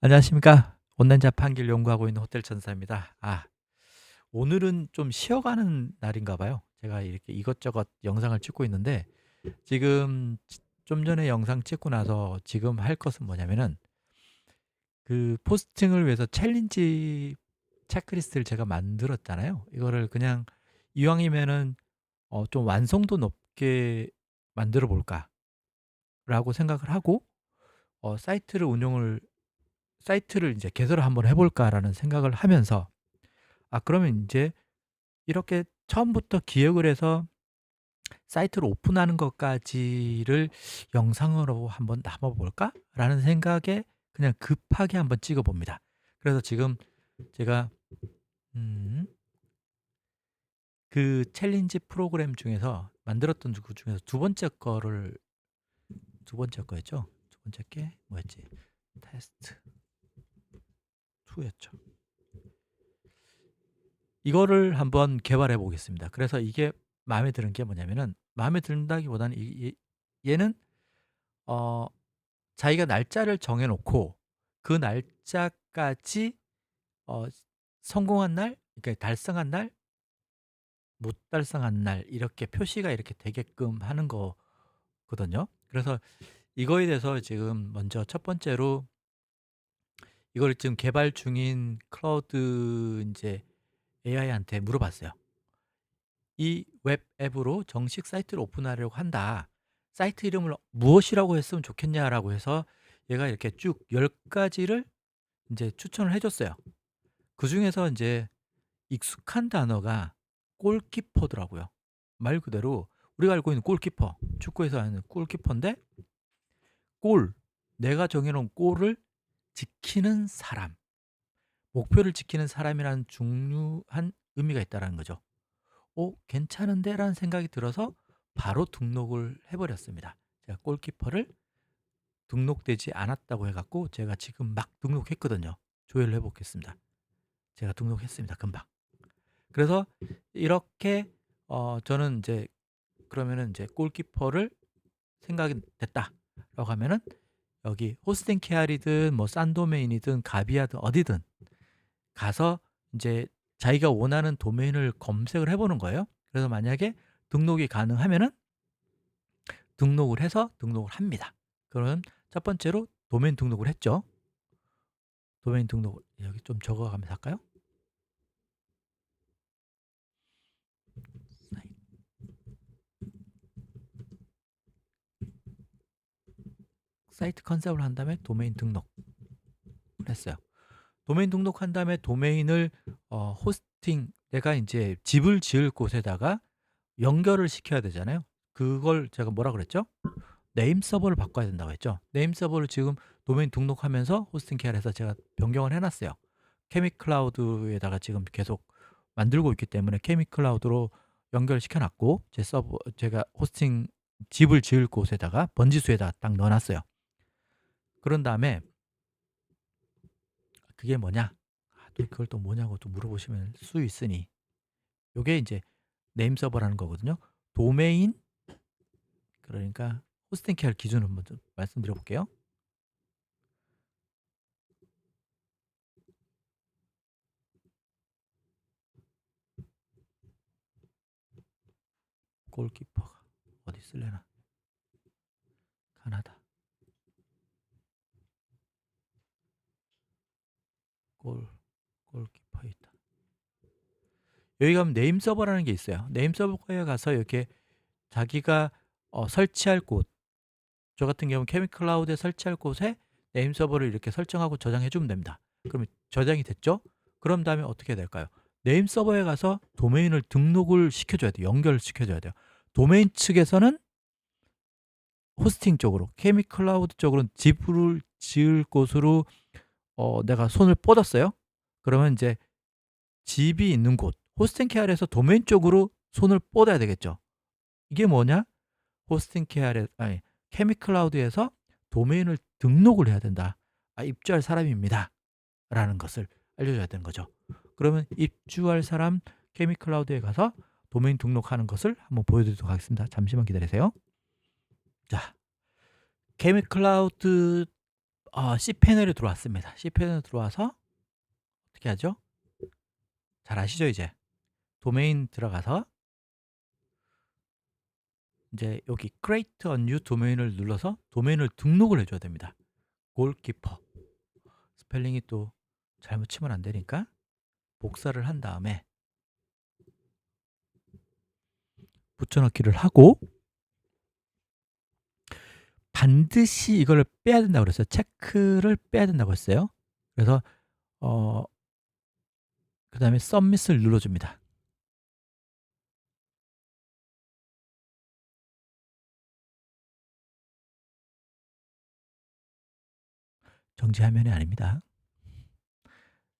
안녕하십니까. 온라인 자판기를 연구하고 있는 호텔 천사입니다. 오늘은 좀 쉬어가는 날인가 봐요. 제가 이렇게 이것저것 영상을 찍고 있는데 지금 좀 전에 영상 찍고 나서 지금 할 것은 뭐냐면은 그 포스팅을 위해서 챌린지 체크리스트를 제가 만들었잖아요. 이거를 그냥 이왕이면은 좀 완성도 높게 만들어 볼까라고 생각을 하고 사이트를 이제 개설을 한번 해 볼까라는 생각을 하면서 그러면 이제 이렇게 처음부터 기획을 해서 사이트를 오픈하는 것까지를 영상으로 한번 담아 볼까?'라는 생각에 그냥 급하게 한번 찍어 봅니다. 그래서 지금 제가 음 그 챌린지 프로그램 중에서 만들었던 그 중에서 두 번째 거였죠. 두 번째 게 뭐였지? 테스트 2 였죠. 이거를 한번 개발해 보겠습니다. 그래서 이게 마음에 드는 게 뭐냐면은 마음에 든다기보다는 얘는 어 자기가 날짜를 정해 놓고 그 날짜까지 어 성공한 날, 그러니까 달성한 날, 못 달성한 날 이렇게 표시가 이렇게 되게끔 하는 거거든요. 그래서 이거에 대해서 지금 먼저 첫 번째로 이걸 지금 개발 중인 클라우드 인제 AI한테 물어봤어요. "이 웹 앱으로 정식 사이트를 오픈하려고 한다. 사이트 이름을 무엇이라고 했으면 좋겠냐?"라고 해서 얘가 이렇게 쭉 10 가지를 인제 추천을 해 줬어요. 그중에서 인제 익숙한 단어가 골키퍼더라고요. 말 그대로 우리가 알고 있는 골키퍼, 축구에서 하는 골키퍼인데 골, 내가 정해 놓은 골을 지키는 사람, 목표를 지키는 사람이라는 중요한 의미가 있다라는 거죠. '괜찮은데?'라는 생각이 들어서 바로 등록을 해 버렸습니다. 제가 골키퍼를 등록되지 않았다고 해 갖고 제가 지금 막 등록했거든요. 조회를 해 보겠습니다. 제가 등록했습니다, 금방. 그래서 이렇게 저는 이제 그러면은 이제 골키퍼를 생각이 됐다라고 하면은 여기 호스팅 케알이든 뭐 싼 도메인이든 가비아든 어디든 가서 이제 자기가 원하는 도메인을 검색을 해 보는 거예요. 그래서 만약에 등록이 가능하면은 등록을 해서 등록을 합니다. 그러면 첫 번째로 도메인 등록을 했죠. 도메인 등록을 여기 좀 적어 가면서 할까요? 사이트 컨셉을 한 다음에 도메인 등록을 했어요. 도메인 등록한 다음에 도메인을 호스팅, 내가 이제 집을 지을 곳에다가 연결을 시켜야 되잖아요. 그걸 제가 뭐라 그랬죠? 네임 서버를 바꿔야 된다고 했죠. 네임 서버를 지금 도메인 등록하면서 호스팅 케어해서 제가 변경을 해 놨어요. 케미클라우드에다가 지금 계속 만들고 있기 때문에 케미클라우드로 연결시켜 놨고 제가 호스팅 집을 지을 곳에다가 번지수에다 딱 넣어 놨어요. 그런 다음에 그게 뭐냐? 또 그걸 또 뭐냐고 또 물어보시면 수 있으니 요게 이제 네임 서버라는 거거든요. 도메인, 그러니까 호스팅 케어 기준을 한번 좀 말씀드려 볼게요. 골키퍼가 어디 있을래나? 가나다. 골 골키퍼에 있다. 여기 가면 네임 서버라는 게 있어요. 네임 서버에 가서 이렇게 자기가 설치할 곳, 저 같은 경우는 케미클라우드에 설치할 곳에 네임 서버를 이렇게 설정하고 저장해 주면 됩니다. 그러면 저장이 됐죠? 그런 다음에 어떻게 해야 될까요? 네임 서버에 가서 도메인을 등록을 시켜줘야 돼요. 연결을 시켜줘야 돼요. 도메인 측에서는 호스팅 쪽으로, 케미클라우드 쪽으로는 집을 지을 곳으로 내가 손을 뻗었어요. 그러면 이제 집이 있는 곳, 호스팅 케어에서 도메인 쪽으로 손을 뻗어야 되겠죠. 이게 뭐냐? 호스팅 케어에 아니 케미클라우드에서 도메인을 등록을 해야 된다. 입주할 사람입니다. 라는 것을 알려줘야 되는 거죠. 그러면 입주할 사람 케미클라우드에 가서 도메인 등록하는 것을 한번 보여드리도록 하겠습니다. 잠시만 기다리세요. 자, 케미클라우드 C패널에 들어왔습니다. C패널에 들어와서 어떻게 하죠? 잘 아시죠 이제? 도메인 들어가서 이제 여기 create a new domain을 눌러서 도메인을 등록을 해줘야 됩니다. 골키퍼 스펠링이 또 잘못 치면 안 되니까 복사를 한 다음에 붙여넣기를 하고 반드시 이걸 빼야 된다고 그랬어요. 체크를 빼야 된다고 했어요. 그래서 그 다음에 submit을 눌러줍니다. 정지 화면이 아닙니다.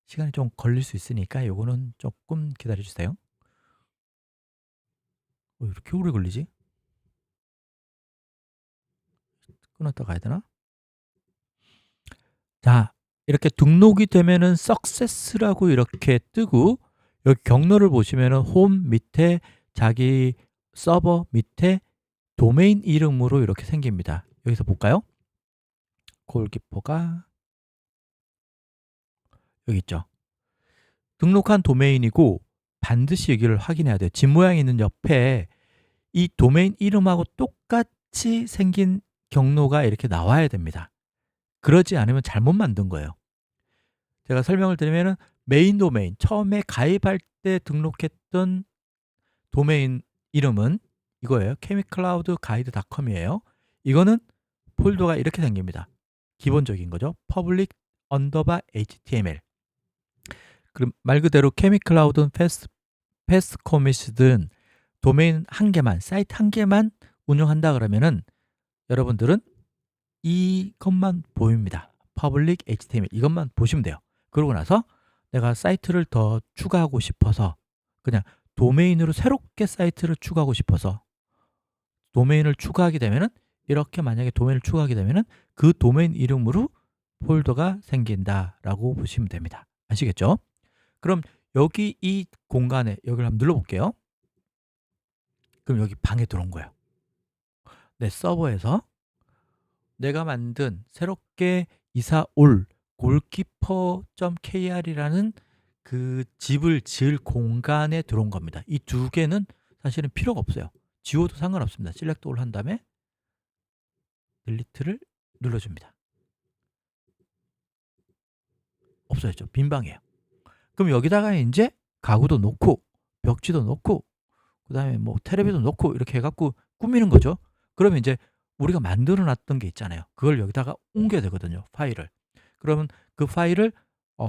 시간이 좀 걸릴 수 있으니까 요거는 조금 기다려 주세요. 왜 이렇게 오래 걸리지? 끊었다 가야 되나? 자, 이렇게 등록이 되면은 success라고 이렇게 뜨고 여기 경로를 보시면은 홈 밑에 자기 서버 밑에 도메인 이름으로 이렇게 생깁니다. 여기서 볼까요? 골키퍼가 여기 있죠. 등록한 도메인이고 반드시 여기를 확인해야 돼요. 집 모양이 있는 옆에 이 도메인 이름하고 똑같이 생긴 경로가 이렇게 나와야 됩니다. 그러지 않으면 잘못 만든 거예요. 제가 설명을 드리면은 메인 도메인, 처음에 가입할 때 등록했던 도메인 이름은 이거예요. chemicloudguide.com이에요. 이거는 폴더가 이렇게 생깁니다. 기본적인 거죠. public _html. 그럼 말 그대로 chemicloud는 fastcommit이든 도메인 한 개만, 사이트 한 개만 운영한다 그러면은 여러분들은 이것만 보입니다. public html 이것만 보시면 돼요. 그러고 나서 내가 사이트를 더 추가하고 싶어서 그냥 도메인으로 새롭게 사이트를 추가하고 싶어서 도메인을 추가하게 되면은 이렇게 만약에 도메인을 추가하게 되면은 그 도메인 이름으로 폴더가 생긴다라고 보시면 됩니다. 아시겠죠? 그럼 여기 이 공간에 여기를 한번 눌러볼게요. 그럼 여기 방에 들어온 거예요. 내 서버에서 내가 만든 새롭게 이사 올 골키퍼.kr이라는 그 집을 지을 공간에 들어온 겁니다. 이 두 개는 사실은 필요가 없어요. 지워도 상관없습니다. 셀렉트 올 한 다음에 딜리트를 눌러줍니다. 없어졌죠. 빈 방이에요. 그럼 여기다가 이제 가구도 놓고 벽지도 놓고 그 다음에 뭐 테레비도 놓고 이렇게 해갖고 꾸미는 거죠. 그러면 이제 우리가 만들어 놨던 게 있잖아요. 그걸 여기다가 옮겨야 되거든요. 파일을. 그러면 그 파일을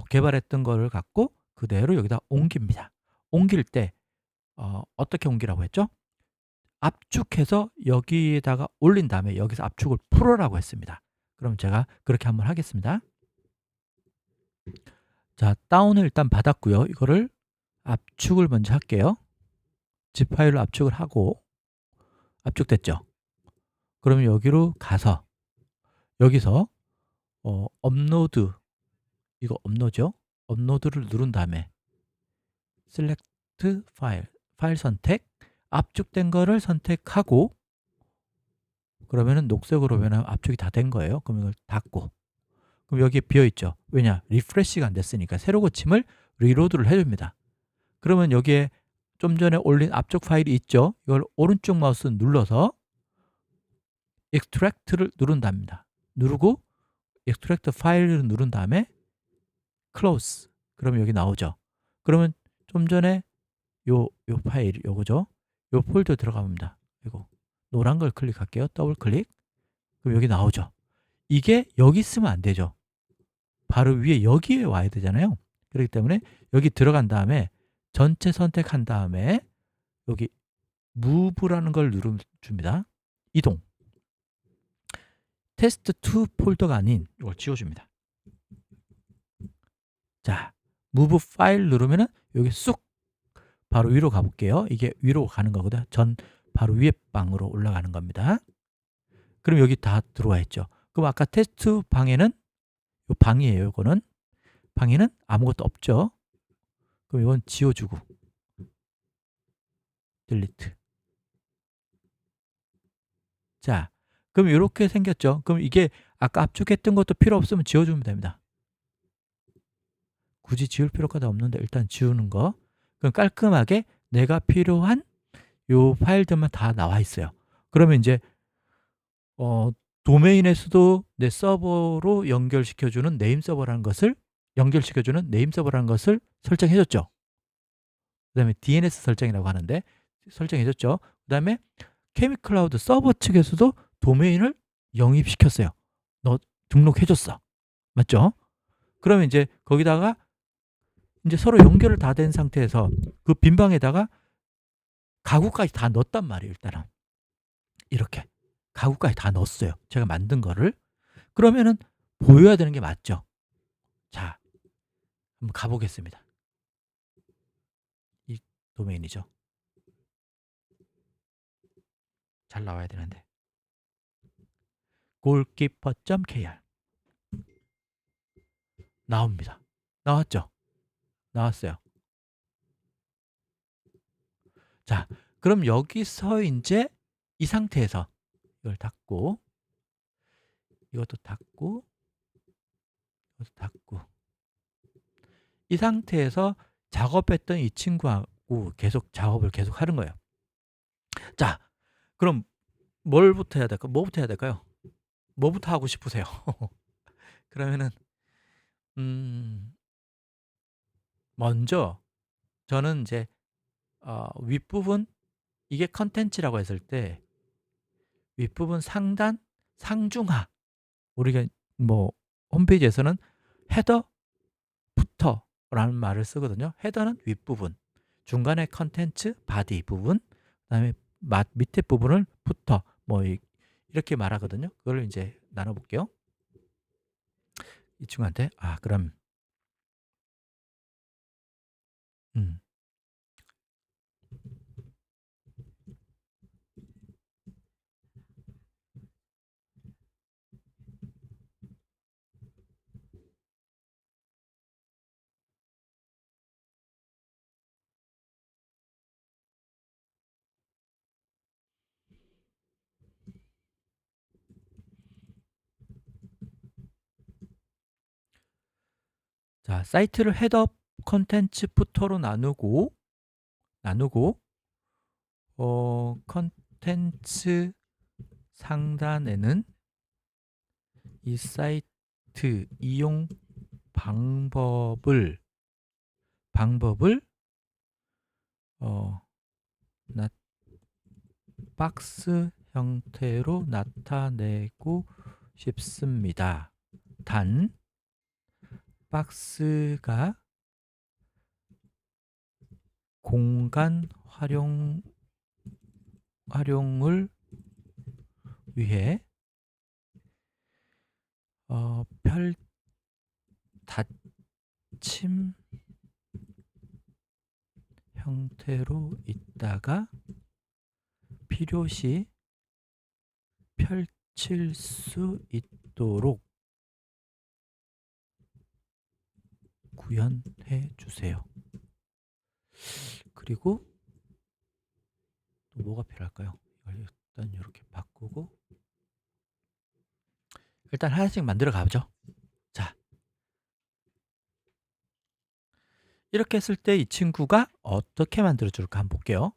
개발했던 거를 갖고 그대로 여기다 옮깁니다. 옮길 때 어떻게 옮기라고 했죠? 압축해서 여기에다가 올린 다음에 여기서 압축을 풀어라고 했습니다. 그럼 제가 그렇게 한번 하겠습니다. 자, 다운을 일단 받았고요. 이거를 압축을 먼저 할게요. zip 파일로 압축을 하고 압축됐죠? 그러면 여기로 가서 여기서 업로드 이거 업로드죠? 업로드를 누른 다음에 select 파일 선택 압축된 거를 선택하고 그러면은 녹색으로 변하면 압축이 다 된 거예요. 그럼 이걸 닫고 그럼 여기에 비어 있죠. 왜냐? 리프레시가 안 됐으니까 새로 고침을 리로드를 해줍니다. 그러면 여기에 좀 전에 올린 압축 파일이 있죠. 이걸 오른쪽 마우스 눌러서 extract를 누른답니다. 누르고 extract 파일을 누른 다음에 close 그러면 여기 나오죠. 그러면 좀 전에 요 파일 요거죠. 요 폴더 들어갑니다. 이거 노란 걸 클릭할게요. 더블 클릭. 그럼 여기 나오죠. 이게 여기 있으면 안 되죠. 바로 위에 여기에 와야 되잖아요. 그렇기 때문에 여기 들어간 다음에 전체 선택한 다음에 여기 move라는 걸 누르줍니다. 이동. test2 폴더가 아닌 이걸 지워줍니다. 자, move 파일 누르면은 여기 쑥 바로 위로 가볼게요. 이게 위로 가는 거거든요. 바로 위에 방으로 올라가는 겁니다. 그럼 여기 다 들어와 있죠. 그럼 아까 테스트 방에는 요 방이에요. 이거는 방에는 아무것도 없죠. 그럼 이건 지워주고 딜리트. 자, 그럼 이렇게 생겼죠. 그럼 이게 아까 압축했던 것도 필요 없으면 지워주면 됩니다. 굳이 지울 필요가 없는데 일단 지우는 거. 그럼 깔끔하게 내가 필요한 요 파일들만 다 나와 있어요. 그러면 이제 도메인에서도 내 서버로 연결시켜주는 네임 서버라는 것을 설정해 줬죠. 그 다음에 DNS 설정이라고 하는데 설정해 줬죠. 그 다음에 케미클라우드 서버 측에서도 도메인을 영입시켰어요. 너 등록해 줬어. 맞죠? 그러면 이제 거기다가 이제 서로 연결을 다 된 상태에서 그 빈 방에다가 가구까지 다 넣었단 말이에요. 일단은 이렇게 가구까지 다 넣었어요. 제가 만든 거를. 그러면은 보여야 되는 게 맞죠. 자, 한번 가보겠습니다. 이 도메인이죠. 잘 나와야 되는데 goalkeeper.kr 나옵니다. 나왔죠? 나왔어요. 자, 그럼 여기서 이제 이 상태에서 이걸 닫고 이것도 닫고 이것도 닫고 이 상태에서 작업했던 이 친구하고 계속 작업을 계속 하는 거예요. 자, 그럼 뭐부터 해야 될까요? 뭐부터 하고 싶으세요? 그러면은 먼저 저는 이제 윗부분 이게 컨텐츠라고 했을 때 윗부분 상단 상중하 우리가 뭐 홈페이지에서는 헤더 부터라는 말을 쓰거든요. 헤더는 윗부분, 중간에 컨텐츠 바디 부분, 그다음에 밑에 부분을 부터 뭐 이렇게 말하거든요. 그걸 이제 나눠 볼게요. 이 친구한테 그럼 음. 자, 사이트를 헤더 컨텐츠 부터로 나누고 컨텐츠 상단에는 이 사이트 이용 방법을 어, 박스 형태로 나타내고 싶습니다. 단 박스가 공간 활용을 위해 닫힘 형태로 있다가 필요시 펼칠 수 있도록 구현해 주세요. 그리고 또 뭐가 필요할까요? 이걸 일단 이렇게 바꾸고 일단 하나씩 만들어 가보죠. 자, 이렇게 했을 때 이 친구가 어떻게 만들어 줄까 한번 볼게요.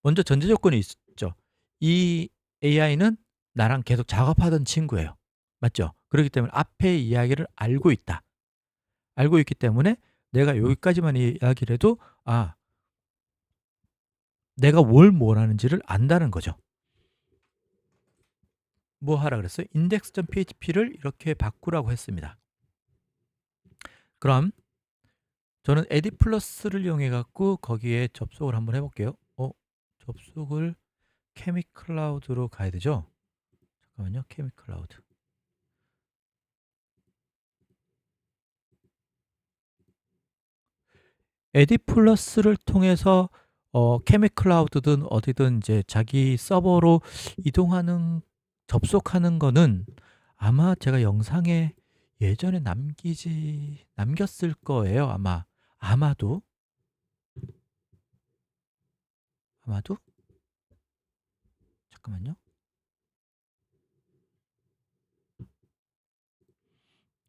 먼저 전제 조건이 있죠. 이 AI는 나랑 계속 작업하던 친구예요. 맞죠? 그렇기 때문에 앞에 이야기를 알고 있다. 알고 있기 때문에 내가 여기까지만 이야기를 해도 내가 뭘 하는지를 안다는 거죠. 뭐 하라 그랬어요? index.php를 이렇게 바꾸라고 했습니다. 그럼 저는 에디 플러스를 이용해 갖고 거기에 접속을 한번 해볼게요. 접속을 케미클라우드로 가야 되죠? 잠깐만요. 케미클라우드. 에디 플러스를 통해서 케미클라우드든 어디든 이제 자기 서버로 이동하는 접속하는 거는 아마 제가 영상에 예전에 남겼을 거예요. 아마도 잠깐만요.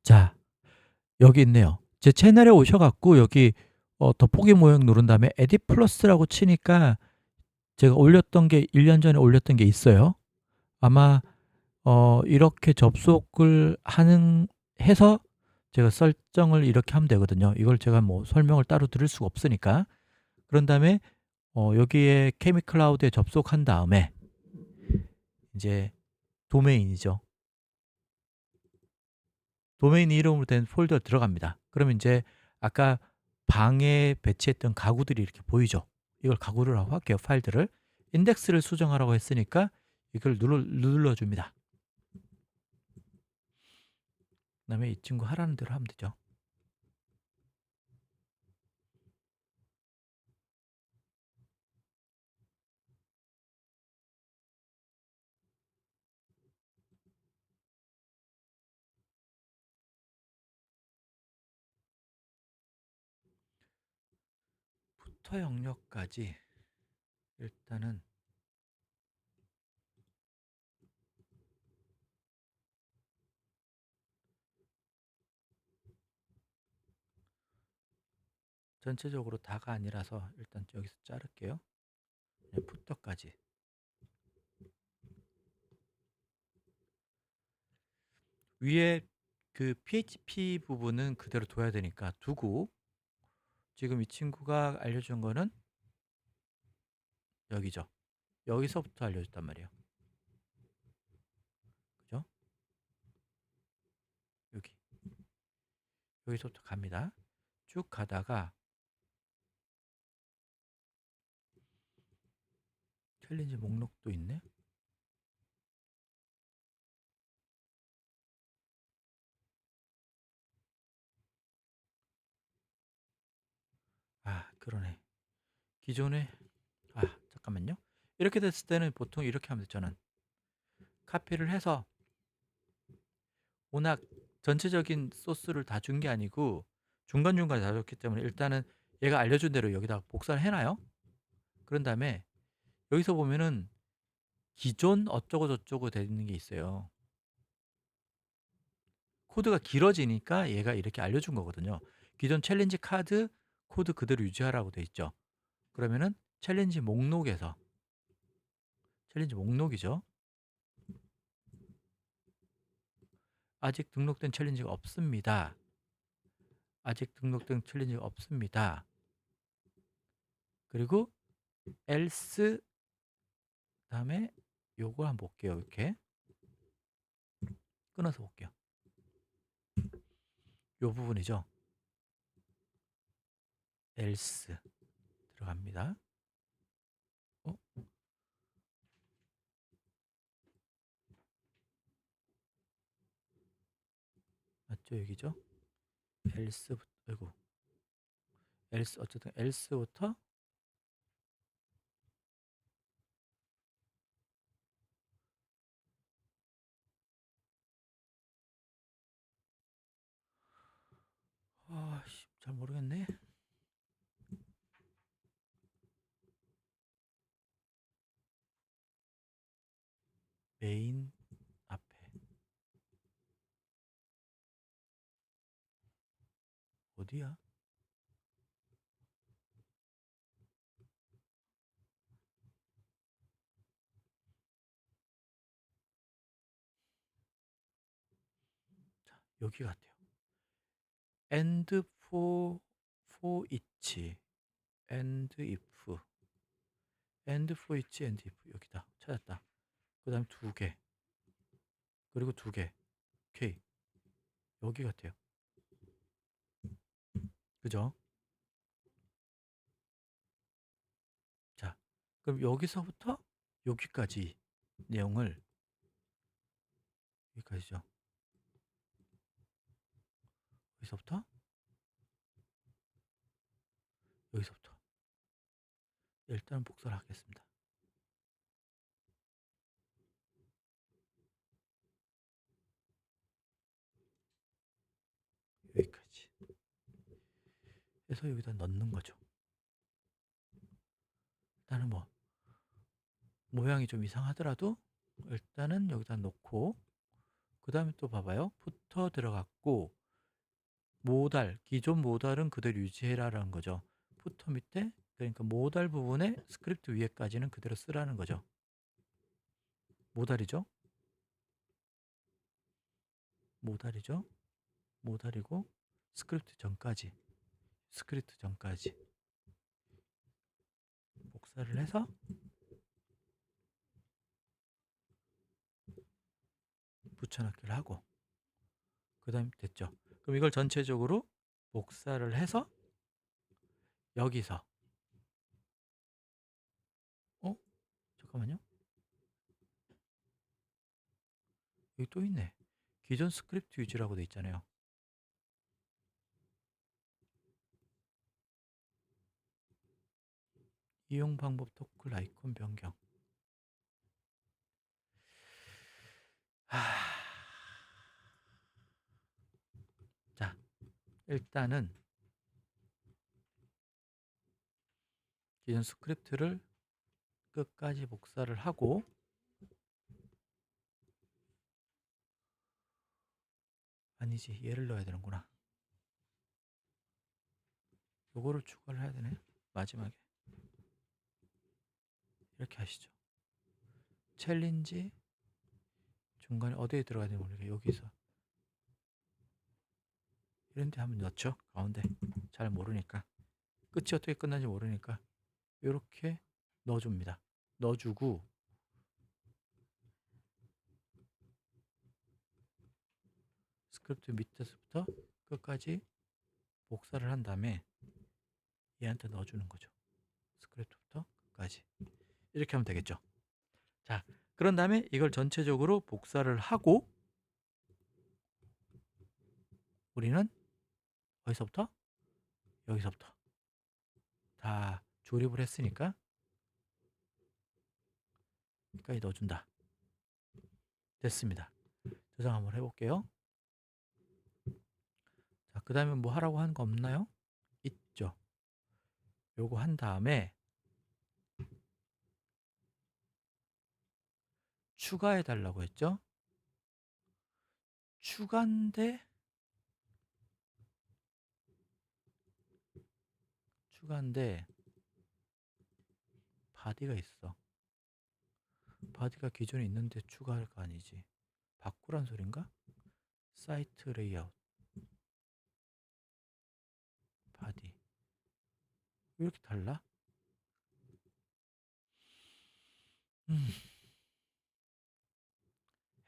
자, 여기 있네요. 제 채널에 오셔 갖고 여기 돋보기 모형 누른 다음에 에딧 플러스라고 치니까 제가 올렸던 게 1년 전에 올렸던 게 있어요. 아마 이렇게 접속을 하는 해서 제가 설정을 이렇게 하면 되거든요. 이걸 제가 뭐 설명을 따로 드릴 수가 없으니까. 그런 다음에 여기에 케미클라우드에 접속한 다음에 이제 도메인이죠. 도메인 이름으로 된 폴더 들어갑니다. 그러면 이제 아까 방에 배치했던 가구들이 이렇게 보이죠. 이걸 가구라고 할게요. 파일들을 인덱스를 수정하라고 했으니까 이걸 눌러줍니다. 그 다음에 이 친구 하라는 대로 하면 되죠. 부터 영역까지 일단은 전체적으로 다가 아니라서 일단 여기서 자를게요. 그냥 부터까지. 위에 그 PHP 부분은 그대로 둬야 되니까 두고, 지금 이 친구가 알려준 거는 여기죠. 여기서부터 알려줬단 말이에요. 그죠? 여기서부터 갑니다. 쭉 가다가 챌린지 목록도 있네. 아, 그러네. 기존에 잠깐만요. 이렇게 됐을 때는 보통 이렇게 하면 저는 카피를 해서 워낙 전체적인 소스를 다 준 게 아니고 중간중간에 다 줬기 때문에 일단은 얘가 알려준 대로 여기다가 복사를 해놔요. 그런 다음에 여기서 보면은 기존 어쩌고 저쩌고 되는 게 있어요. 코드가 길어지니까 얘가 이렇게 알려준 거거든요. 기존 챌린지 카드 코드 그대로 유지하라고 돼 있죠. 그러면은 챌린지 목록에서, 챌린지 목록이죠. 아직 등록된 챌린지가 없습니다. 아직 등록된 챌린지가 없습니다. 그리고 else 다음에 요거 한번 볼게요. 이렇게 끊어서 볼게요. 요 부분이죠. else 들어갑니다. 어? 맞죠? 여기죠? else부터, 아이고, else, 어쨌든 else부터 잘 모르겠네. 메인 앞에 어디야? 자, 여기 같아요. and for each and if and for each and if 여기다 찾았다. 그 다음 두 개, 그리고 두 개. 오케이, 여기 같아요. 그죠? 자, 그럼 여기서부터 여기까지 내용을, 여기까지죠. 여기서부터 여기서부터 일단 복사를 하겠습니다. 여기까지 해서 여기다 넣는 거죠. 일단은 뭐 모양이 좀 이상하더라도 일단은 여기다 놓고, 그 다음에 또 봐봐요. 부터 들어갔고 모달, 기존 모달은 그대로 유지해라라는 거죠. 부터 밑에, 그러니까 모달 부분에 스크립트 위에까지는 그대로 쓰라는 거죠. 모달이죠. 모달이죠. 모달이고 스크립트 전까지 복사를 해서 붙여넣기를 하고, 그 다음 됐죠. 그럼 이걸 전체적으로 복사를 해서 여기서 잠깐만요. 여기 또 있네. 기존 스크립트 유지라고 돼 있잖아요. 이용 방법 토글 아이콘 변경. 자, 일단은 기존 스크립트를 끝까지 복사를 하고, 아니지, 얘를 넣어야 되는구나. 요거를 추가를 해야 되네. 마지막에 이렇게 하시죠. 챌린지 중간에 어디에 들어가야 되는지 모르겠어요. 여기서 이런 데 한번 넣죠. 가운데 잘 모르니까, 끝이 어떻게 끝나는지 모르니까 이렇게 넣어줍니다. 넣어주고, 스크립트 밑에서부터 끝까지 복사를 한 다음에 얘한테 넣어주는 거죠. 스크립트부터 끝까지 이렇게 하면 되겠죠. 자, 그런 다음에 이걸 전체적으로 복사를 하고, 우리는 어디서부터? 여기서부터 다 조립을 했으니까 여기까지 넣어준다. 됐습니다. 저장 한번 해볼게요. 자, 그 다음에 뭐 하라고 하는 거 없나요? 있죠. 요거 한 다음에 추가해 달라고 했죠. 추가인데 바디가 있어. 바디가 기존에 있는데 추가가 아니지. 바꾸란 소린가? 사이트 레이아웃 바디 왜 이렇게 달라?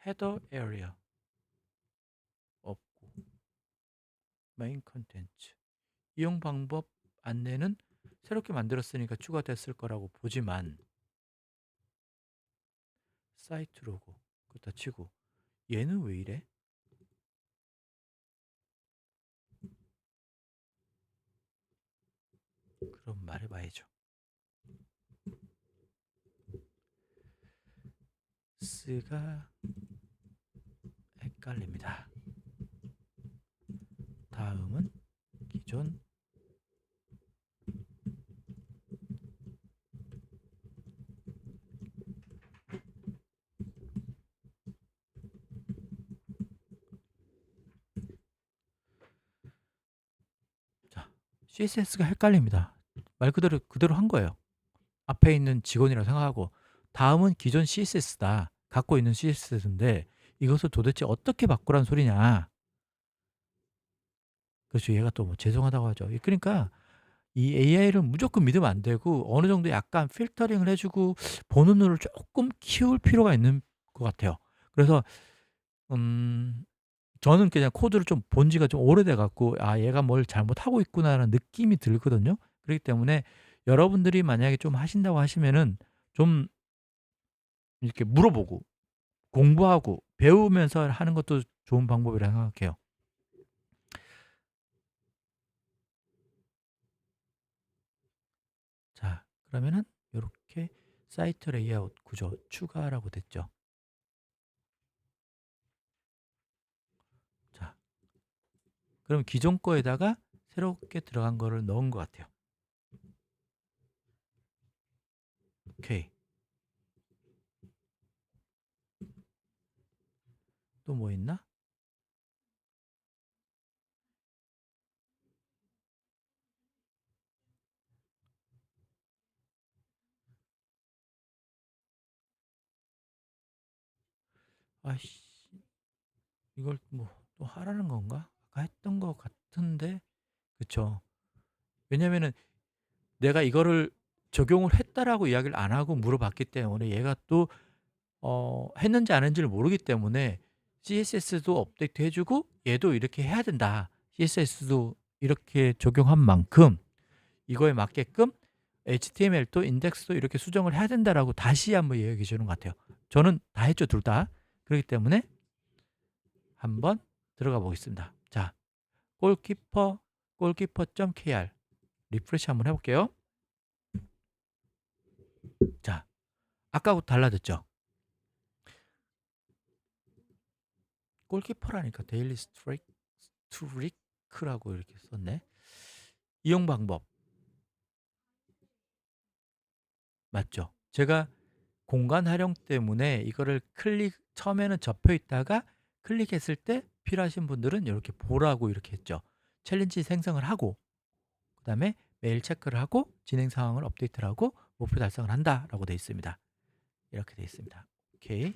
헤더 에리어 없고, 메인 컨텐츠 이용 방법 안내는 새롭게 만들었으니까 추가됐을 거라고 보지만, 사이트 로고 그렇다 치고 얘는 왜 이래? 그럼 말해봐야죠. 스가 헷갈립니다. 다음은 기존 자, CSS가 헷갈립니다. 말 그대로 한 거예요. 앞에 있는 직원이라고 생각하고, 다음은 기존 CSS다. 갖고 있는 CSS인데 이것을 도대체 어떻게 바꾸란 소리냐. 그렇죠. 얘가 또 뭐 죄송하다고 하죠. 그러니까 이 AI를 무조건 믿으면 안 되고, 어느 정도 약간 필터링을 해주고 보는 눈을 조금 키울 필요가 있는 것 같아요. 그래서 저는 그냥 코드를 좀 본 지가 좀 오래돼 갖고, 아 얘가 뭘 잘못하고 있구나라는 느낌이 들거든요. 그렇기 때문에 여러분들이 만약에 좀 하신다고 하시면은 좀 이렇게 물어보고 공부하고 배우면서 하는 것도 좋은 방법이라 생각해요. 자, 그러면은 요렇게 사이트 레이아웃 구조 추가라고 됐죠. 자, 그럼 기존 거에다가 새롭게 들어간 거를 넣은 것 같아요. 오케이. 또 뭐 있나? 아이씨, 이걸 뭐 또 하라는 건가? 아까 했던 것 같은데. 그쵸. 왜냐면은 내가 이거를 적용을 했다라고 이야기를 안 하고 물어봤기 때문에 얘가 또 했는지 안 했는지를 모르기 때문에 CSS도 업데이트 해주고 얘도 이렇게 해야 된다. CSS도 이렇게 적용한 만큼 이거에 맞게끔 HTML도 인덱스도 이렇게 수정을 해야 된다라고 다시 한번 얘기해 주는 것 같아요. 저는 다 했죠, 둘 다. 그렇기 때문에 한번 들어가 보겠습니다. 자, 골키퍼.kr 리프레시 한번 해볼게요. 자, 아까하고 달라졌죠? 골키퍼라니까 데일리 스트리크라고 이렇게 썼네. 이용 방법 맞죠? 제가 공간 활용 때문에 이거를 처음에는 접혀 있다가 클릭했을 때 필요하신 분들은 이렇게 보라고 이렇게 했죠. 챌린지 생성을 하고 그 다음에 메일 체크를 하고 진행 상황을 업데이트를 하고 목표 달성을 한다라고 되어 있습니다. 이렇게 되어 있습니다. 오케이.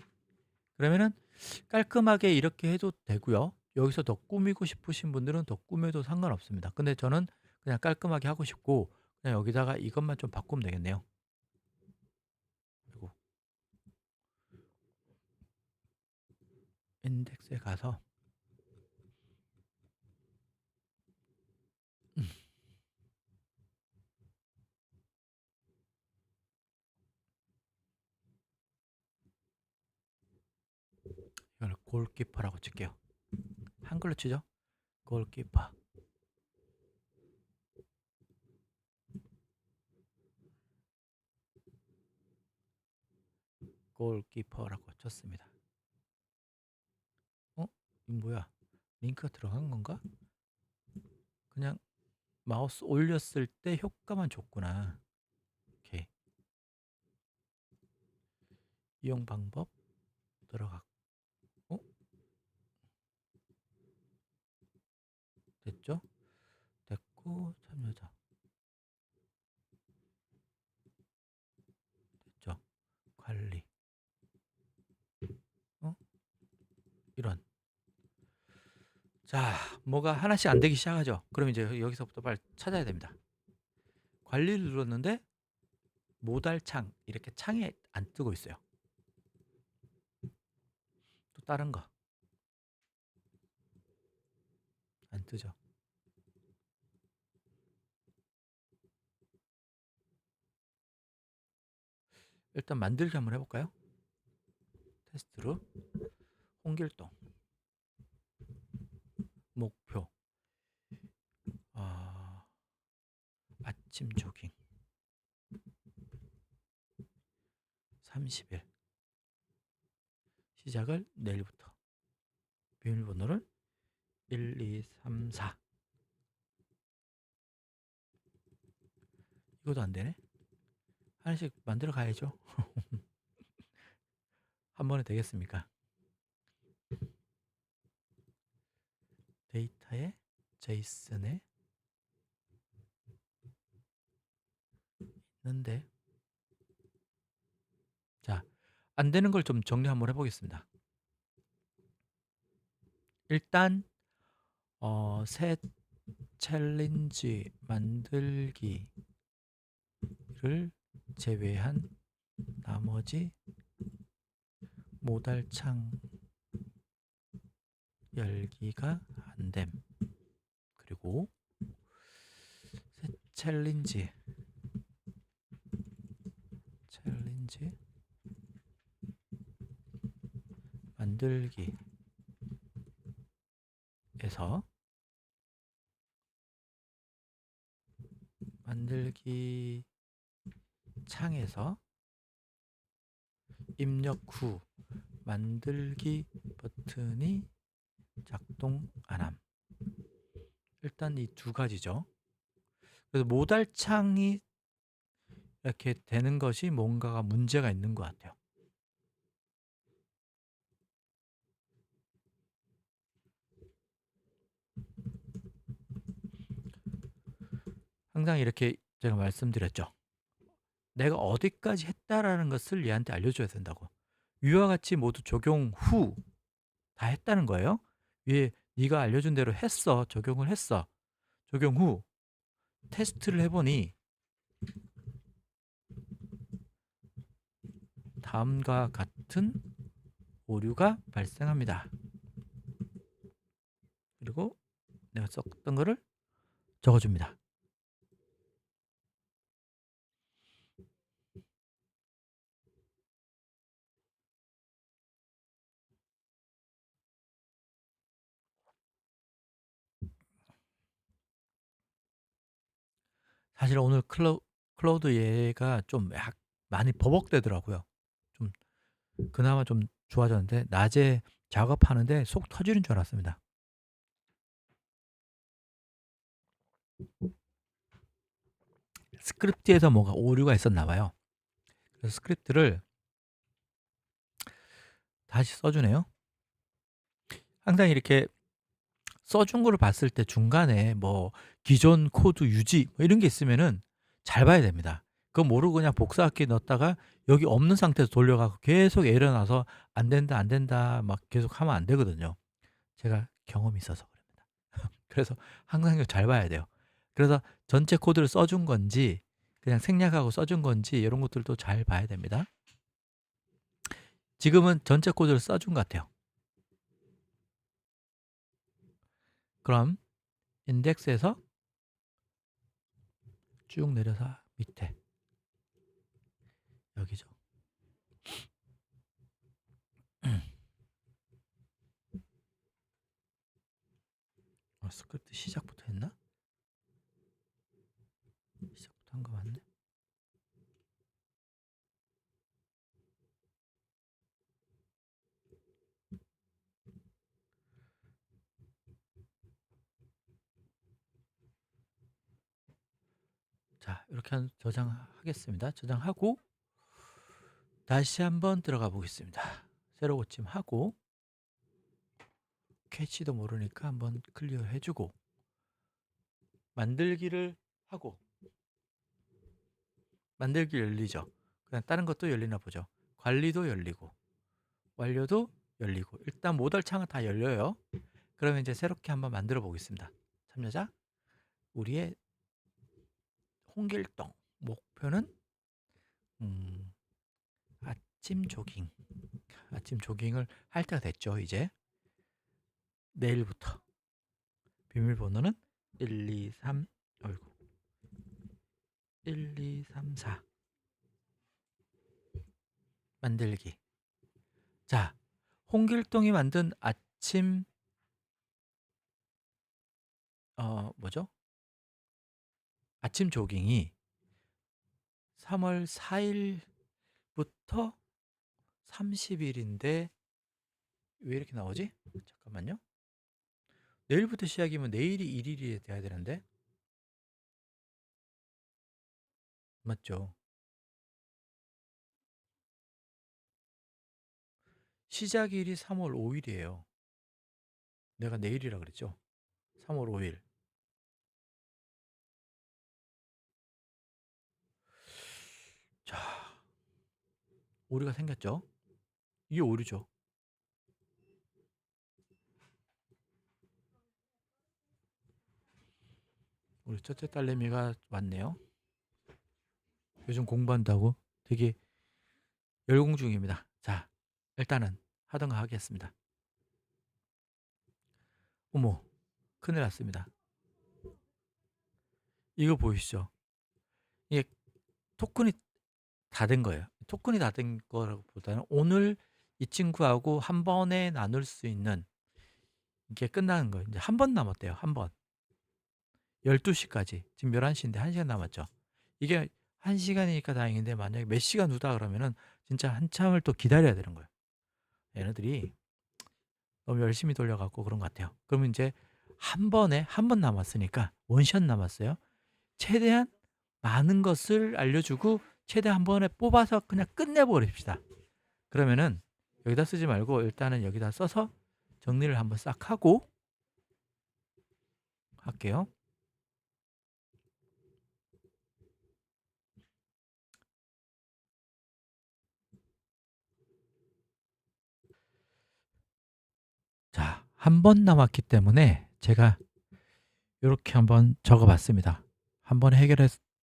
그러면은 깔끔하게 이렇게 해도 되고요. 여기서 더 꾸미고 싶으신 분들은 더 꾸며도 상관없습니다. 근데 저는 그냥 깔끔하게 하고 싶고 그냥 여기다가 이것만 좀 바꾸면 되겠네요. 그리고 인덱스에 가서 이걸 골키퍼라고 칠게요. 한글로 치죠. 골키퍼. 골키퍼라고 쳤습니다. 이거 뭐야? 링크가 들어간 건가? 그냥 마우스 올렸을 때 효과만 줬구나. 오케이. 이용 방법 들어갔고 됐죠? 됐고 참여자 됐죠? 관리 이런. 자, 뭐가 하나씩 안 되기 시작하죠. 그럼 이제 여기서부터 빨리 찾아야 됩니다. 관리를 눌렀는데 모달창 이렇게 창에 안 뜨고 있어요. 또 다른 거 안 뜨죠. 일단 만들기 한번 해볼까요? 테스트로 홍길동 목표 아침 조깅 30일 시작을 내일부터 비밀번호를 1, 2, 3, 4 이것도 안 되네. 하나씩 만들어 가야죠. 한 번에 되겠습니까? 데이터에 제이슨에 있는데 자, 안 되는 걸 좀 정리 한번 해보겠습니다. 일단 새 챌린지 만들기를 제외한 나머지 모달창 열기가 안됨. 그리고 새 챌린지 만들기 창에서 입력 후 만들기 버튼이 작동 안함. 일단 이 두 가지죠. 그래서 모달창이 이렇게 되는 것이 뭔가가 문제가 있는 것 같아요. 항상 이렇게 제가 말씀드렸죠. 내가 어디까지 했다라는 것을 얘한테 알려줘야 된다고. 위와 같이 모두 적용 후 다 했다는 거예요. 위에 네가 알려준 대로 했어. 적용을 했어. 적용 후 테스트를 해보니 다음과 같은 오류가 발생합니다. 그리고 내가 썼던 거를 적어줍니다. 사실 오늘 클로드 얘가 좀 많이 버벅대더라고요. 좀 그나마 좀 좋아졌는데 낮에 작업하는데 속 터지는 줄 알았습니다. 스크립트에서 뭔가 오류가 있었나 봐요. 그래서 스크립트를 다시 써주네요. 항상 이렇게 써준 거를 봤을 때 중간에 뭐 기존 코드 유지 뭐 이런 게 있으면은 잘 봐야 됩니다. 그거 모르고 그냥 복사학기 넣었다가 여기 없는 상태에서 돌려가고 계속 에러 나서 안 된다 안 된다 막 계속 하면 안 되거든요. 제가 경험이 있어서 그럽니다. 그래서 항상 이거 잘 봐야 돼요. 그래서 전체 코드를 써준 건지 그냥 생략하고 써준 건지 이런 것들도 잘 봐야 됩니다. 지금은 전체 코드를 써준 것 같아요. 그럼 인덱스에서 쭉 내려서 밑에 여기죠. 스크립트 시작부터 했나? 시작부터 한 거 맞네. 자, 이렇게 저장하겠습니다. 저장하고 다시 한번 들어가 보겠습니다. 새로 고침하고 캐치도 모르니까 한번 클리어 해주고 만들기를 하고 만들기 열리죠. 그냥 다른 것도 열리나 보죠. 관리도 열리고 완료도 열리고 일단 모듈 창은 다 열려요. 그러면 이제 새롭게 한번 만들어 보겠습니다. 참여자 우리의 홍길동 목표는 아침 조깅 아침 조깅을 할 때가 됐죠. 이제 내일부터 비밀번호는 123 어이구 1234 만들기. 자, 홍길동이 만든 아침 뭐죠? 아침 조깅이 3월 4일부터 30일인데 왜 이렇게 나오지? 잠깐만요. 내일부터 시작이면 내일이 1일이 돼야 되는데 맞죠? 시작일이 3월 5일이에요. 내가 내일이라 그랬죠? 3월 5일. 자, 오류가 생겼죠? 이게 오류죠. 우리 첫째 딸내미가 왔네요. 요즘 공부한다고 되게 열공 중입니다. 자, 일단은 하던 거 하겠습니다. 어머, 큰일 났습니다. 이거 보이시죠? 이게 토큰이 다 된 거예요. 토큰이 다 된 거보다는 오늘 이 친구하고 한 번에 나눌 수 있는 이게 끝나는 거예요. 이제 한 번 남았대요. 한 번. 12시까지. 지금 11시인데 1시간 남았죠. 이게 1시간이니까 다행인데 만약에 몇 시간 두다 그러면은 진짜 한참을 또 기다려야 되는 거예요. 얘네들이 너무 열심히 돌려갖고 그런 것 같아요. 그러면 이제 한 번에 한 번 남았으니까 원샷 남았어요. 최대한 많은 것을 알려주고 최대한 한 번에 뽑아서 그냥 끝내버립시다. 그러면은 여기다 쓰지 말고 일단은 여기다 써서 정리를 한번 싹 하고 할게요. 한 번 남았기 때문에 제가 요렇게 한번 적어 봤습니다. 한번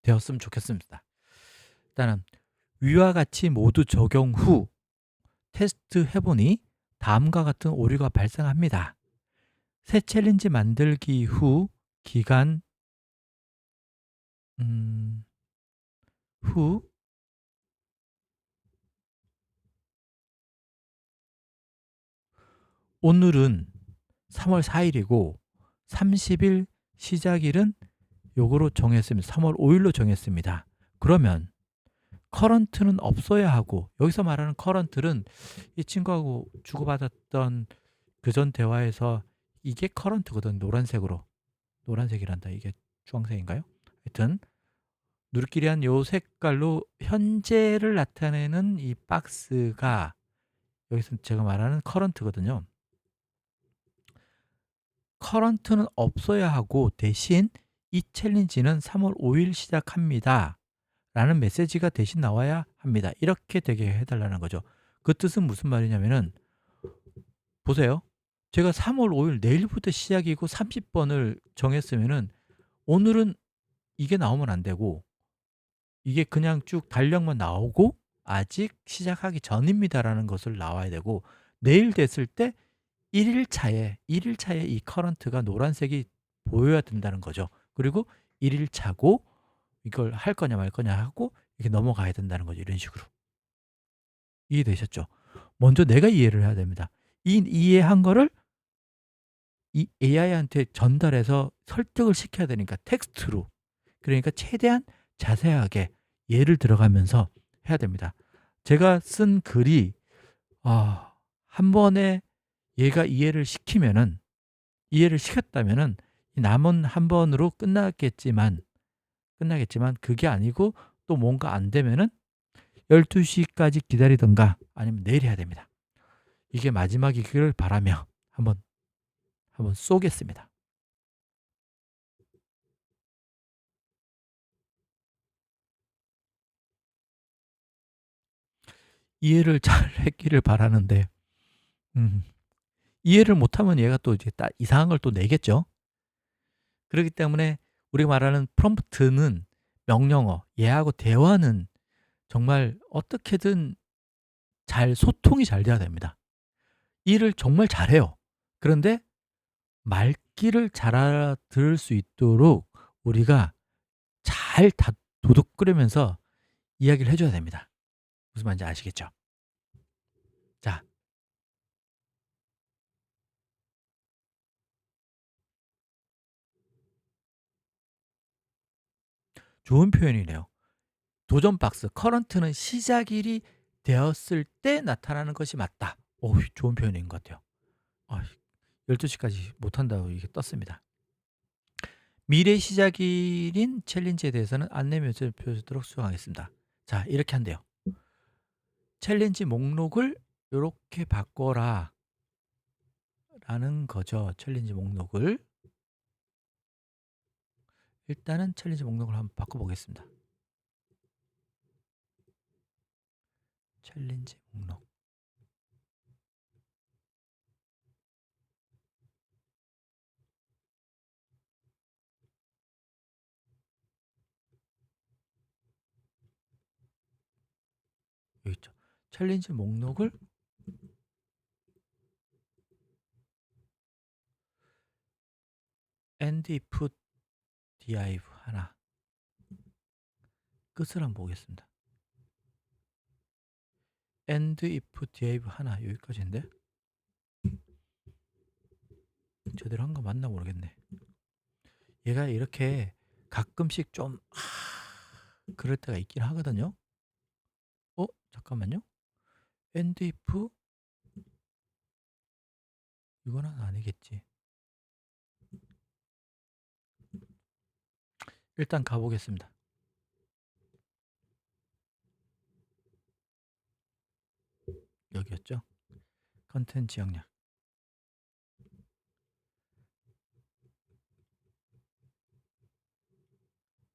되었으면 좋겠습니다. 일단은 위와 같이 모두 적용 후 테스트해 보니 다음과 같은 오류가 발생합니다. 새 챌린지 만들기 후 기간 후 오늘은 3월 4일이고 30일 시작일은 요거로 정했습니다. 3월 5일로 정했습니다. 그러면 커런트는 없어야 하고, 여기서 말하는 커런트는 이 친구하고 주고받았던 그전 대화에서 이게 커런트거든. 노란색이란다. 이게 주황색인가요? 하여튼 누리끼리한 요 색깔로 현재를 나타내는 이 박스가 여기서 제가 말하는 커런트거든요. 커런트는 없어야 하고 대신 이 챌린지는 3월 5일 시작합니다. 라는 메시지가 대신 나와야 합니다. 이렇게 되게 해달라는 거죠. 그 뜻은 무슨 말이냐면은 보세요. 제가 3월 5일 내일부터 시작이고 30번을 정했으면은 오늘은 이게 나오면 안 되고 이게 그냥 쭉 달력만 나오고 아직 시작하기 전입니다라는 것을 나와야 되고 내일 됐을 때 1일 차에 이 커런트가 노란색이 보여야 된다는 거죠. 그리고 1일 차고 이걸 할 거냐 말 거냐 하고 이렇게 넘어가야 된다는 거죠. 이런 식으로. 이해되셨죠? 먼저 내가 이해를 해야 됩니다. 이 이해한 거를 이 AI한테 전달해서 설득을 시켜야 되니까 텍스트로. 그러니까 최대한 자세하게 예를 들어가면서 해야 됩니다. 제가 쓴 글이 한 번에 얘가 이해를 시켰다면은 남은 한 번으로 끝나겠지만 그게 아니고 또 뭔가 안 되면은 12시까지 기다리던가 아니면 내일 해야 됩니다. 이게 마지막이기를 바라며 한번 쏘겠습니다. 이해를 잘 했기를 바라는데 음, 이해를 못하면 얘가 또 이제 이상한 걸 또 내겠죠. 그렇기 때문에 우리가 말하는 프롬프트는 명령어, 얘하고 대화는 정말 어떻게든 잘 소통이 잘 돼야 됩니다. 일을 정말 잘해요. 그런데 말귀를 잘 알아들을 수 있도록 우리가 잘 도둑거리면서 이야기를 해줘야 됩니다. 무슨 말인지 아시겠죠? 자, 좋은 표현이네요. 도전 박스, 커런트는 시작일이 되었을 때 나타나는 것이 맞다. 오, 좋은 표현인 것 같아요. 12시까지 못한다고 이게 떴습니다. 미래 시작일인 챌린지에 대해서는 안내 메시지를 표시하도록 수정하겠습니다. 자, 이렇게 한대요. 챌린지 목록을 이렇게 바꿔라 라는 거죠. 챌린지 목록을. 일단은 챌린지 목록을 한번 바꿔보겠습니다. 챌린지 목록. 여기 있죠. 챌린지 목록을 and if div 하나 끝을 한번 보겠습니다. and if div 하나 여기까지인데 제대로 한 거 맞나 모르겠네. 얘가 이렇게 가끔씩 좀 그럴 때가 있긴 하거든요. 잠깐만요. and if 이거는 아니겠지. 일단 가보겠습니다. 여기였죠. 컨텐츠 영역.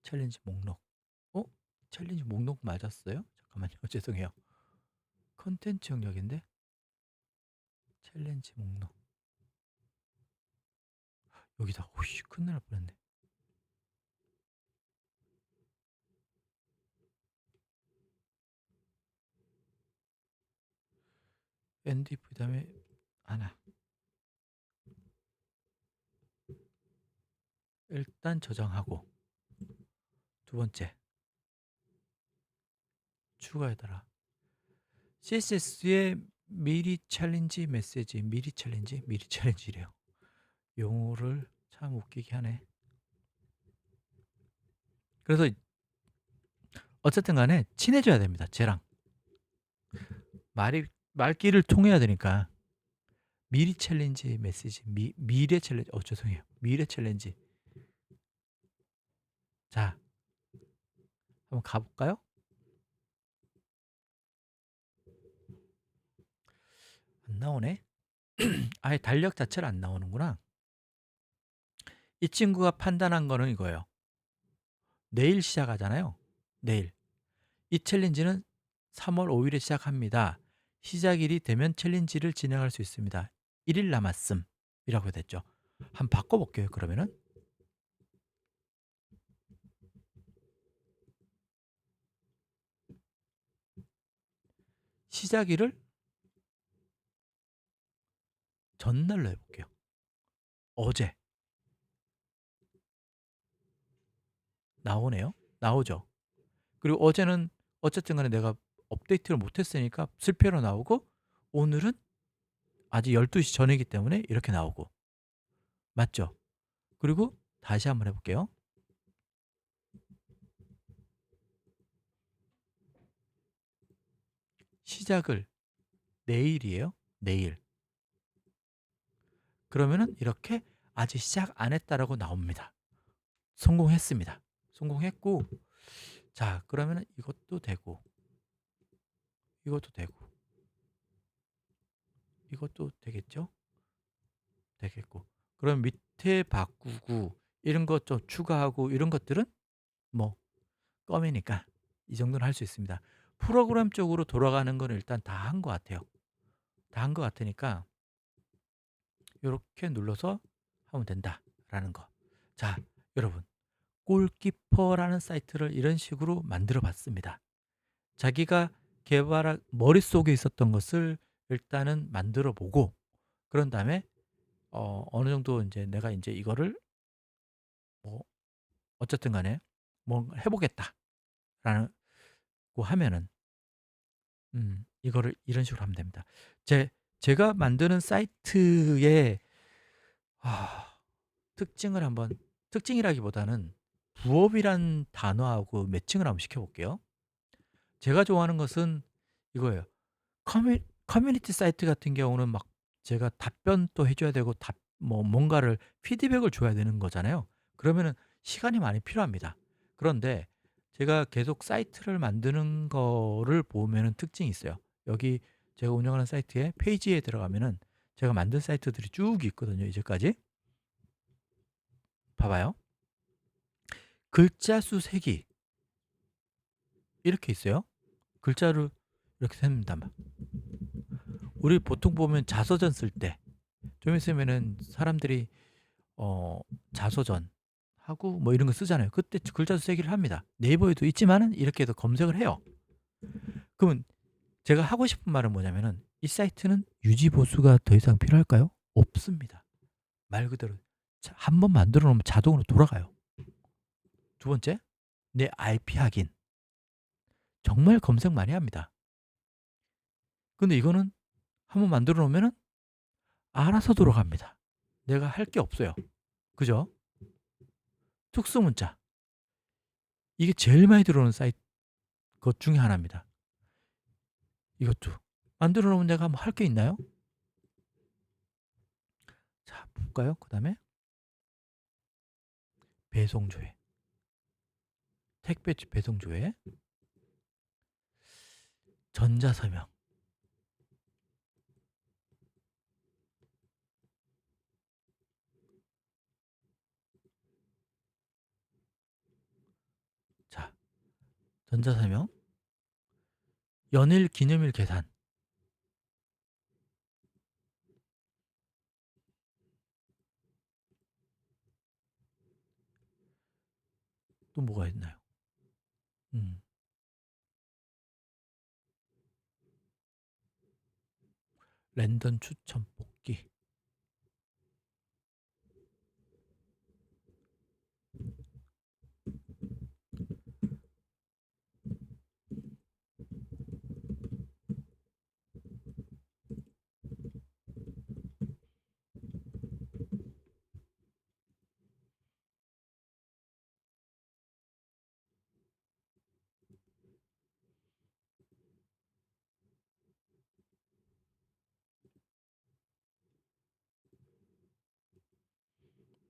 챌린지 목록. 챌린지 목록 맞았어요? 잠깐만요. 죄송해요. 컨텐츠 영역인데 챌린지 목록. 여기다 오씨 큰일 날 뻔했네. NDF 그다음에 하나. 일단 저장하고 두 번째 추가해달라. CSS에 미리 챌린지 메시지 미리 챌린지래요. 용어를 참 웃기게 하네. 그래서 어쨌든 간에 친해져야 됩니다. 쟤랑 말귀를 통해야 되니까 미리 챌린지 메시지 미래 챌린지 죄송해요. 미래 챌린지. 자 한번 가볼까요? 안 나오네. 아예 달력 자체를 안 나오는구나. 이 친구가 판단한 거는 이거예요. 내일 시작하잖아요. 내일. 이 챌린지는 3월 5일에 시작합니다. 시작일이 되면 챌린지를 진행할 수 있습니다. 1일 남았음 이라고 됐죠. 한번 바꿔볼게요. 그러면은 시작일을 전날로 해볼게요. 어제. 나오네요. 나오죠. 그리고 어제는 어쨌든 간에 내가 업데이트를 못했으니까 실패로 나오고, 오늘은 아직 12시 전이기 때문에 이렇게 나오고. 맞죠? 그리고 다시 한번 해볼게요. 시작을 내일이에요. 내일. 그러면은 이렇게 아직 시작 안 했다라고 나옵니다. 성공했습니다. 성공했고, 자 그러면은 이것도 되고 이것도 되고 이것도 되겠죠? 되겠고, 그럼 밑에 바꾸고 이런 것 좀 추가하고 이런 것들은 뭐 껌이니까 이 정도는 할 수 있습니다. 프로그램 쪽으로 돌아가는 건 일단 다 한 것 같아요. 다 한 것 같으니까 이렇게 눌러서 하면 된다라는 거. 자 여러분, 골키퍼라는 사이트를 이런 식으로 만들어 봤습니다. 자기가 개발한 머릿속에 있었던 것을 일단은 만들어 보고, 그런 다음에 어느 정도 이제 내가 이제 이거를 뭐 어쨌든 간에 뭐 해보겠다라는 거 하면은 이거를 이런 식으로 하면 됩니다. 제가 만드는 사이트의 아, 특징을 한번, 특징이라기보다는 부업이란 단어하고 매칭을 한번 시켜볼게요. 제가 좋아하는 것은 이거예요. 커뮤니티 사이트 같은 경우는 막 제가 답변도 해줘야 되고 뭔가를 피드백을 줘야 되는 거잖아요. 그러면은 시간이 많이 필요합니다. 그런데 제가 계속 사이트를 만드는 거를 보면은 특징이 있어요. 여기 제가 운영하는 사이트에 페이지에 들어가면은 제가 만든 사이트들이 쭉 있거든요. 이제까지 봐봐요. 글자 수 세기 이렇게 있어요. 글자를 이렇게 셉니다. 우리 보통 보면 자서전 쓸 때 좀 있으면은 사람들이 자서전 하고 뭐 이런 거 쓰잖아요. 그때 글자 수 세기를 합니다. 네이버에도 있지만은 이렇게 해서 검색을 해요. 그러면 제가 하고 싶은 말은 뭐냐면은 이 사이트는 유지 보수가 더 이상 필요할까요? 없습니다. 말 그대로 한 번 만들어 놓으면 자동으로 돌아가요. 두 번째, 내 IP 확인. 정말 검색 많이 합니다. 근데 이거는 한 번 만들어 놓으면은 알아서 돌아갑니다. 내가 할 게 없어요. 그죠? 특수문자. 이게 제일 많이 들어오는 사이트 것 중에 하나입니다. 이것도 만들어 놓으면 내가 뭐 할 게 있나요? 자 볼까요? 그 다음에 배송 조회, 택배 배송 조회, 전자서명. 자 전자서명, 연일 기념일 계산. 또 뭐가 있나요? 음. 랜덤 추천 뽑기.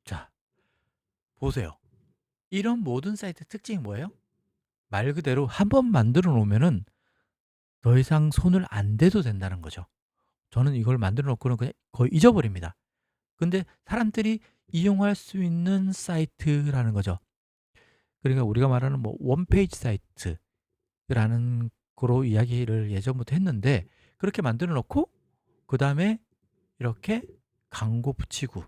자, 보세요. 이런 모든 사이트 특징이 뭐예요? 말 그대로 한 번 만들어 놓으면은 더 이상 손을 안 대도 된다는 거죠. 저는 이걸 만들어 놓고는 그냥 거의 잊어버립니다. 근데 사람들이 이용할 수 있는 사이트라는 거죠. 그러니까 우리가 말하는 뭐 원페이지 사이트라는 거로 이야기를 예전부터 했는데, 그렇게 만들어 놓고 그다음에 이렇게 광고 붙이고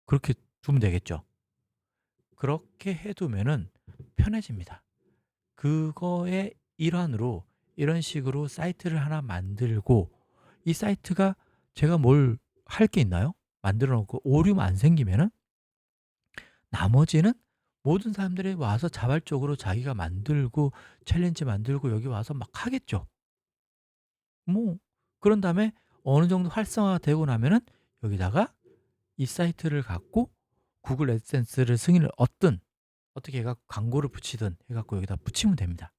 그렇게 두면 되겠죠. 그렇게 해 두면은 편해집니다. 그거의 일환으로 이런 식으로 사이트를 하나 만들고, 이 사이트가 제가 뭘 할 게 있나요? 만들어 놓고 오류만 안 생기면은 나머지는 모든 사람들이 와서 자발적으로 자기가 만들고 챌린지 만들고 여기 와서 막 하겠죠. 뭐 그런 다음에 어느 정도 활성화가 되고 나면은 여기다가 이 사이트를 갖고 구글 애드센스를 승인을 얻든 어떻게 해 갖고 광고를 붙이든 해 갖고 여기다 붙이면 됩니다.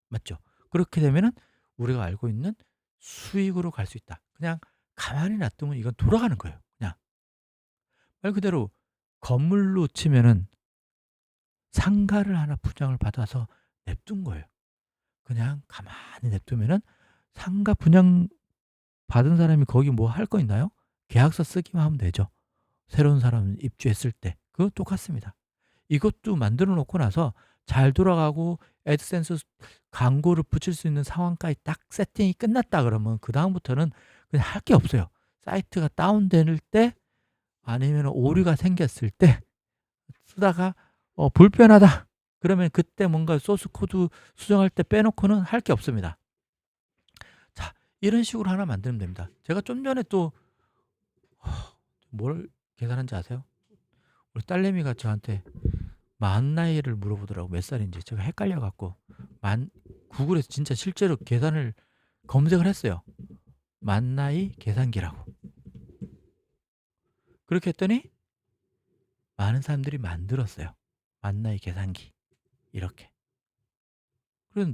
맞죠? 그렇게 되면은 우리가 알고 있는 수익으로 갈 수 있다. 그냥 가만히 놔두면 이건 돌아가는 거예요. 그냥 말 그대로 건물로 치면은 상가를 하나 분양을 받아서 냅둔 거예요. 그냥 가만히 냅두면은 상가 분양 받은 사람이 거기 뭐 할 거 있나요? 계약서 쓰기만 하면 되죠. 새로운 사람 입주했을 때. 그거 똑같습니다. 이것도 만들어 놓고 나서 잘 돌아가고 애드센스 광고를 붙일 수 있는 상황까지 딱 세팅이 끝났다 그러면 그다음부터는 그냥 할 게 없어요. 사이트가 다운될 때 아니면 오류가 생겼을 때 쓰다가 불편하다 그러면 그때 뭔가 소스 코드 수정할 때 빼놓고는 할 게 없습니다. 자, 이런 식으로 하나 만들면 됩니다. 제가 좀 전에 또 뭘 계산한지 아세요? 우리 딸내미가 저한테 만 나이를 물어보더라고. 몇 살인지. 제가 헷갈려 갖고 만 구글에서 진짜 실제로 계산을 검색을 했어요. 만 나이 계산기라고. 그렇게 했더니 많은 사람들이 만들었어요. 만 나이 계산기. 이렇게. 그래서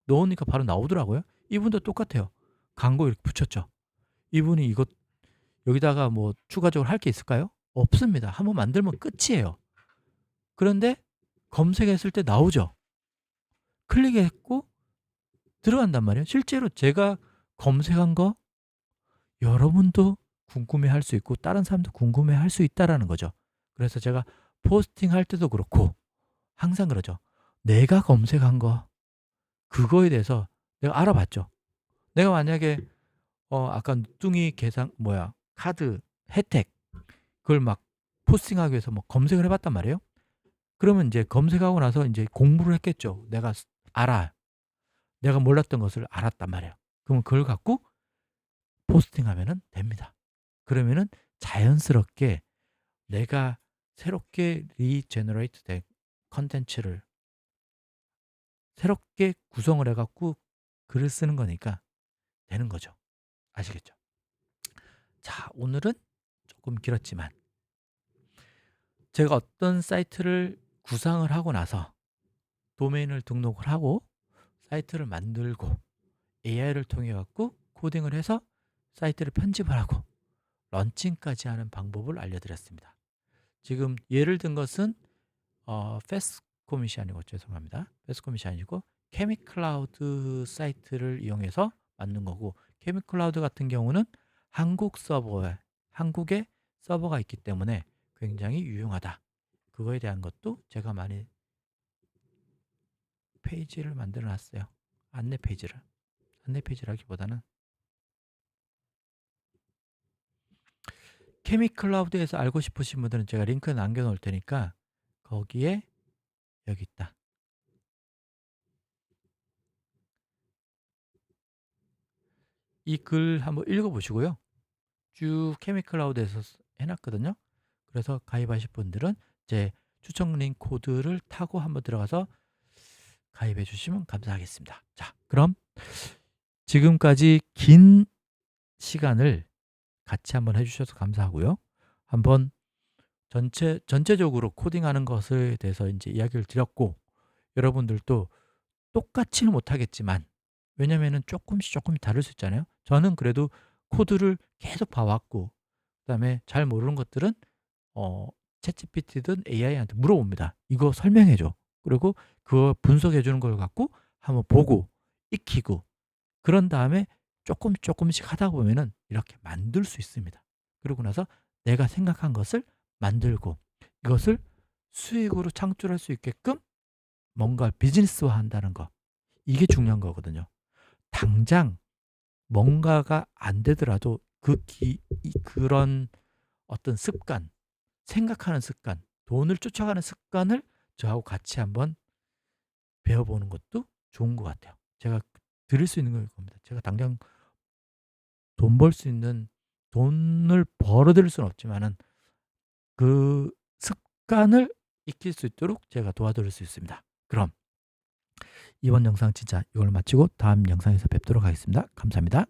넣으니까 바로 나오더라고요. 이분도 똑같아요. 광고 이렇게 붙였죠. 이분이 이거 여기다가 뭐 추가적으로 할 게 있을까요? 없습니다. 한번 만들면 끝이에요. 그런데 검색했을 때 나오죠. 클릭했고 들어간단 말이에요. 실제로 제가 검색한 거 여러분도 궁금해할 수 있고 다른 사람도 궁금해할 수 있다라는 거죠. 그래서 제가 포스팅할 때도 그렇고 항상 그러죠. 내가 검색한 거 그거에 대해서 내가 알아봤죠. 내가 만약에 아까 누뚱이 계산 뭐야 카드 혜택 그걸 막 포스팅하기 위해서 뭐 검색을 해봤단 말이에요. 그러면 이제 검색하고 나서 이제 공부를 했겠죠. 내가 알아. 내가 몰랐던 것을 알았단 말이에요. 그러면 그걸 갖고 포스팅하면은 됩니다. 그러면은 자연스럽게 내가 새롭게 리제너레이트 된 컨텐츠를 새롭게 구성을 해 갖고 글을 쓰는 거니까 되는 거죠. 아시겠죠? 자, 오늘은 조금 길었지만 제가 어떤 사이트를 구상을 하고 나서 도메인을 등록을 하고 사이트를 만들고 AI를 통해 갖고 코딩을 해서 사이트를 편집을 하고 런칭까지 하는 방법을 알려드렸습니다. 지금 예를 든 것은 패스코밋이 아니고 죄송합니다. 패스코밋이 아니고 케미클라우드 사이트를 이용해서 만든 거고, 케미클라우드 같은 경우는 한국에 서버가 있기 때문에 굉장히 유용하다. 그거에 대한 것도 제가 많이 페이지를 만들어 놨어요. 안내 페이지라기보다는 케미클라우드에서 알고 싶으신 분들은 제가 링크 남겨 놓을 테니까 거기에 여기 있다. 이 글 한번 읽어 보시고요. 쭉 케미클라우드에서 해 놨거든요. 그래서 가입하실 분들은 제 추천 링크 코드를 타고 한번 들어가서 가입해 주시면 감사하겠습니다. 자, 그럼 지금까지 긴 시간을 같이 한번 해 주셔서 감사하고요. 한번 전체적으로 코딩하는 것에 대해서 인제 이야기를 드렸고, 여러분들도 똑같이는 못하겠지만, 왜냐면은 쪼끔씩 다를 수 있잖아요. 저는 그래도 코드를 계속 봐 왔고, 그다음에 잘 모르는 것들은 어 챗GPT든 AI한테 물어봅니다. "이거 설명해 줘." 그리고 그거 분석해 주는 걸 갖고 한번 보고 익히고, 그런 다음에 쪼끔씩 하다 보면은 이렇게 만들 수 있습니다. 그러고 나서 내가 생각한 것을 만들고, 이것을 수익으로 창출할 수 있게끔 뭔가 비즈니스화한다는 거, 이게 중요한 거거든요. 당장 뭔가가 안 되더라도 그런 어떤 습관, 생각하는 습관, 돈을 쫓아가는 습관을 저하고 같이 한번 배워보는 것도 좋은 것 같아요. 제가 드릴 수 있는 걸 겁니다. 제가 당장 돈 벌 수 있는, 돈을 벌어 드릴 수는 없지만은 그 습관을 익힐 수 있도록 제가 도와드릴 수 있습니다. 그럼 이번 영상 진짜 이걸로 마치고 다음 영상에서 뵙도록 하겠습니다. 감사합니다.